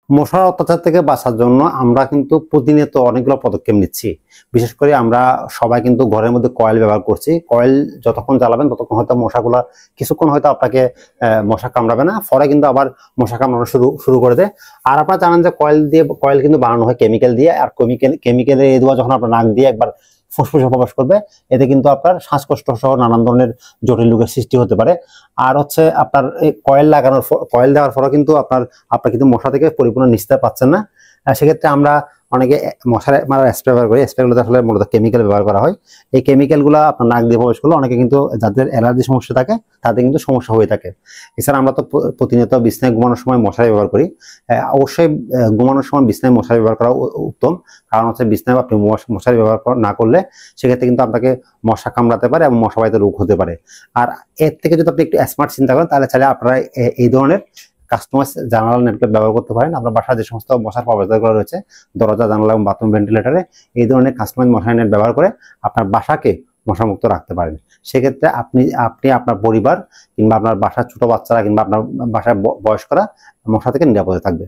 মশার অত্যাচার থেকে বাঁচার জন্য আমরা কিন্তু প্রতিনিয়ত অনেকগুলো পদক্ষেপ নিচ্ছি। বিশেষ করে আমরা সবাই কিন্তু ঘরের মধ্যে কয়েল ব্যবহার করছি। কয়েল যতক্ষণ জ্বালাবেন ততক্ষণ হয়তো মশাগুলা কিছুক্ষণ হয়তো আপনাকে মশা কামড়াবে না, পরে কিন্তু আবার মশা কামড়ানো শুরু করে দেয়। আর আপনারা জানেন যে কয়েল কিন্তু বানানো হয় কেমিক্যাল দিয়ে, আর কেমিক্যালের এই ধোঁয়া যখন আপনার নাক দিয়ে একবার ফুসফুসে প্রবেশ করবে, এতে কিন্তু আপনার শ্বাসকষ্ট সহ নানান ধরনের জটিল রোগের সৃষ্টি হতে পারে। আর হচ্ছে আপনার এই কয়েল দেওয়ার পরও কিন্তু আপনার কিন্তু মশা থেকে পরিপূর্ণ নিস্তার পাচ্ছেন না। সেক্ষেত্রে আমরা অনেকে মশার মারার স্প্রে ব্যবহার করি। স্প্রেগুলোতে আসলে মূলত কেমিক্যাল ব্যবহার করা হয়। এই কেমিক্যালগুলো আপনার নাক দিয়ে প্রবেশ করলে অনেকে কিন্তু যাদের অ্যালার্জি সমস্যা থাকে তাদের কিন্তু সমস্যা হয়ে থাকে। এছাড়া আমরা তো প্রতিনিয়ত বিছনায় ঘুমানোর সময় মশারি ব্যবহার করি। অবশ্যই ঘুমানোর সময় বিছনায় মশারি ব্যবহার করা উত্তম, কারণ হচ্ছে বিছনায় আপনি মশারি ব্যবহার না করলে সেক্ষেত্রে কিন্তু আপনাকে মশা কামড়াতে পারে এবং মশাবাহিত রোগ হতে পারে। আর এর থেকে যদি আপনি একটু স্মার্ট চিন্তা করেন, তাহলে চাইলে আপনারা এই ধরনের কাস্টমাইজ জানালা নেটওয়ার্ক ব্যবহার করতে পারেন। আপনার বাসায় যে সমস্ত মশার প্রবেশদ্বারগুলো রয়েছে, দরজা, জানালা এবং বাথরুম ভেন্টিলেটরে এই ধরনের কাস্টমাইজ মশারি নেট ব্যবহার করে আপনার বাসাকে মশামুক্ত রাখতে পারেন। সেক্ষেত্রে আপনি আপনার পরিবার কিংবা আপনার বাসার ছোট বাচ্চারা কিংবা আপনার বাসায় বয়স্করা মশা থেকে নিরাপদে থাকবে।